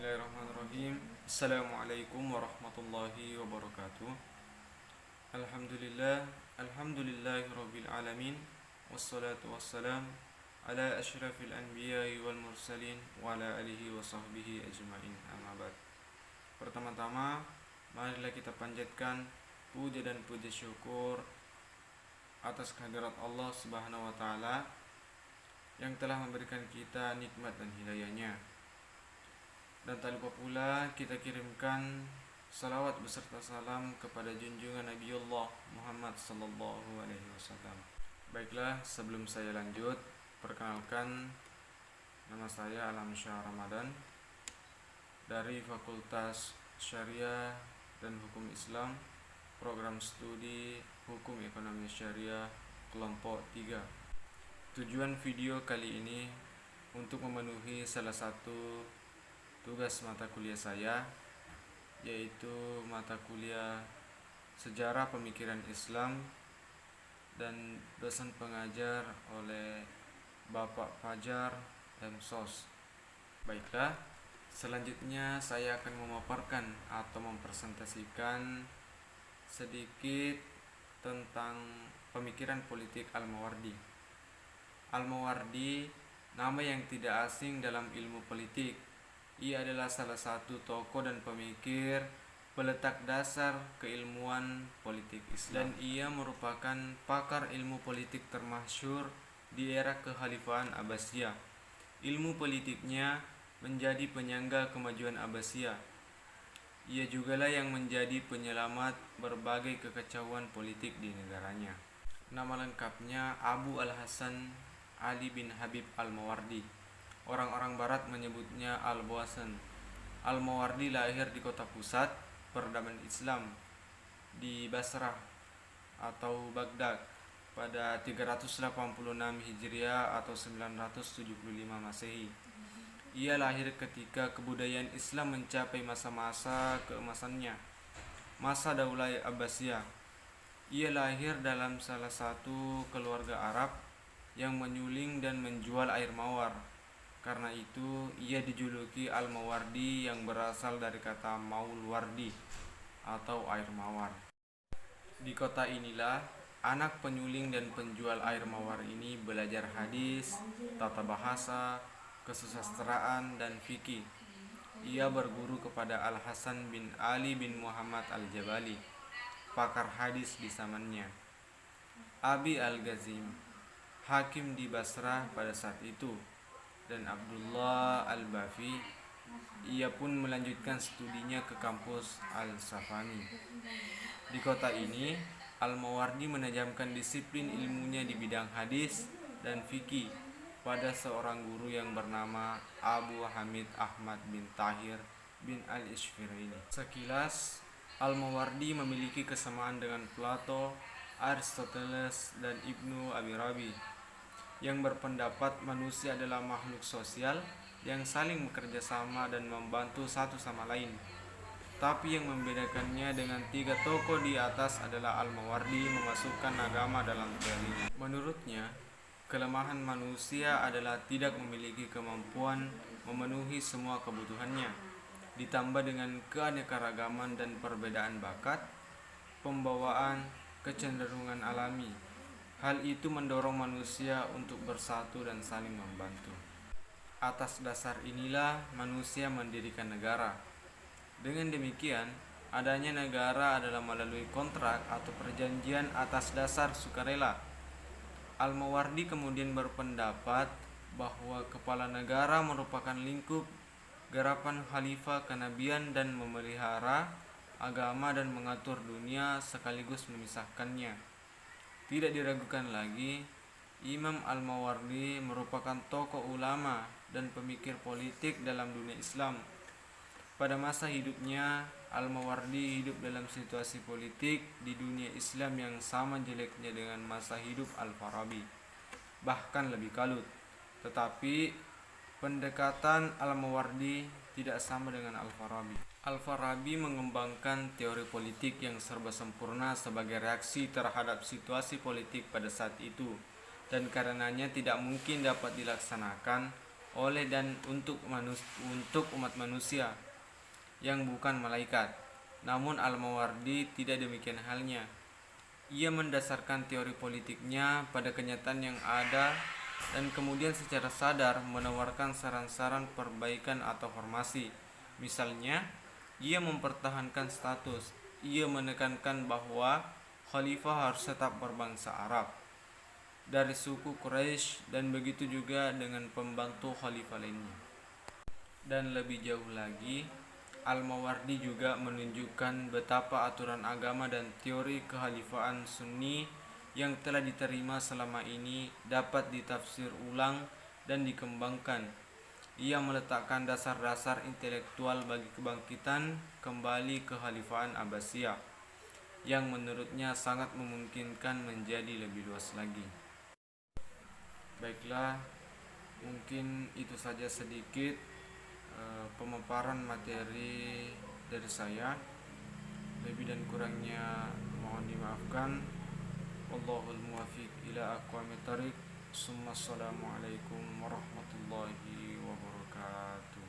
Bismillahirrahmanirrahim. Assalamualaikum warahmatullahi wabarakatuh. Alhamdulillah, alhamdulillahirabbil alamin. Wassalatu wassalam ala asyrafil anbiya'i wal mursalin wa ala alihi wa sahbihi ajma'in. Amma ba'd. Pertama-tama, marilah kita panjatkan puja dan puji syukur atas kehadirat Allah Subhanahu wa taala yang telah memberikan kita nikmat dan hidayahnya. Dan tak lupa pula kita kirimkan salawat beserta salam kepada junjungan Nabiullah Muhammad sallallahu alaihi wasallam. Baiklah, sebelum saya lanjut, perkenalkan, nama saya Alam Syah Ramadan dari Fakultas Syariah dan Hukum Islam, Program Studi Hukum Ekonomi Syariah Kelompok 3. Tujuan video kali ini untuk memenuhi salah satu tugas mata kuliah saya, yaitu mata kuliah Sejarah Pemikiran Islam dan dosen pengajar oleh Bapak Fajar M. Sos. Baiklah, selanjutnya saya akan memaparkan atau mempresentasikan sedikit tentang pemikiran politik Al-Mawardi. Al-Mawardi, nama yang tidak asing dalam ilmu politik. Ia adalah salah satu tokoh dan pemikir peletak dasar keilmuan politik Islam, dan ia merupakan pakar ilmu politik termasyhur di era kekhalifahan Abbasiyah. Ilmu politiknya menjadi penyangga kemajuan Abbasiyah. Ia jugalah yang menjadi penyelamat berbagai kekacauan politik di negaranya. Nama lengkapnya Abu Al-Hasan Ali bin Habib Al-Mawardi. Orang-orang barat menyebutnya Al-Bawasan. Al-Mawardi lahir di kota pusat peradaban Islam di Basrah atau Baghdad pada 386 Hijriah atau 975 Masehi. Ia lahir ketika kebudayaan Islam mencapai masa-masa keemasannya, masa Daulah Abbasiyah. Ia lahir dalam salah satu keluarga Arab yang menyuling dan menjual air mawar. Karena itu ia dijuluki Al-Mawardi yang berasal dari kata Maul Wardi atau air mawar. Di kota inilah anak penyuling dan penjual air mawar ini belajar hadis, tata bahasa, kesusastraan, dan fikih. Ia berguru kepada Al-Hasan bin Ali bin Muhammad Al-Jabali, pakar hadis di zamannya. Abi Al-Ghazim, hakim di Basrah pada saat itu, dan Abdullah Al-Bafi. Ia pun melanjutkan studinya ke kampus Al-Safani. Di kota ini, Al-Mawardi menajamkan disiplin ilmunya di bidang hadis dan fikih pada seorang guru yang bernama Abu Hamid Ahmad bin Tahir bin Al-Ishfiraini. Sekilas, Al-Mawardi memiliki kesamaan dengan Plato, Aristoteles, dan Ibnu Abi Rabi, yang berpendapat manusia adalah makhluk sosial yang saling bekerja sama dan membantu satu sama lain. Tapi yang membedakannya dengan tiga tokoh di atas adalah Al-Mawardi memasukkan agama dalam teorinya. Menurutnya, kelemahan manusia adalah tidak memiliki kemampuan memenuhi semua kebutuhannya, ditambah dengan keanekaragaman dan perbedaan bakat, pembawaan, kecenderungan alami. Hal itu mendorong manusia untuk bersatu dan saling membantu. Atas dasar inilah manusia mendirikan negara. Dengan demikian, adanya negara adalah melalui kontrak atau perjanjian atas dasar sukarela. Al-Mawardi kemudian berpendapat bahwa kepala negara merupakan lingkup garapan khalifah kenabian dan memelihara agama dan mengatur dunia sekaligus memisahkannya. Tidak diragukan lagi, Imam Al-Mawardi merupakan tokoh ulama dan pemikir politik dalam dunia Islam. Pada masa hidupnya, Al-Mawardi hidup dalam situasi politik di dunia Islam yang sama jeleknya dengan masa hidup Al-Farabi, bahkan lebih kalut. Tetapi pendekatan Al-Mawardi tidak sama dengan Al-Farabi. Al-Farabi mengembangkan teori politik yang serba sempurna sebagai reaksi terhadap situasi politik pada saat itu, dan karenanya tidak mungkin dapat dilaksanakan oleh dan untuk umat manusia yang bukan malaikat. Namun Al-Mawardi tidak demikian halnya. Ia mendasarkan teori politiknya pada kenyataan yang ada dan kemudian secara sadar menawarkan saran-saran perbaikan atau formasi. Misalnya, ia mempertahankan status. Ia menekankan bahwa khalifah harus tetap berbangsa Arab dari suku Quraisy dan begitu juga dengan pembantu khalifah lainnya. Dan lebih jauh lagi, Al-Mawardi juga menunjukkan betapa aturan agama dan teori kekhalifahan Sunni yang telah diterima selama ini dapat ditafsir ulang dan dikembangkan. Ia meletakkan dasar-dasar intelektual bagi kebangkitan kembali kekhalifahan Abbasiyah yang menurutnya sangat memungkinkan menjadi lebih luas lagi. Baiklah, mungkin itu saja sedikit pemaparan materi dari saya. Lebih dan kurangnya mohon dimaafkan. Wallahul muwaffiq ila aqwamit thariq. Assalamualaikum warahmatullahi wabarakatuh.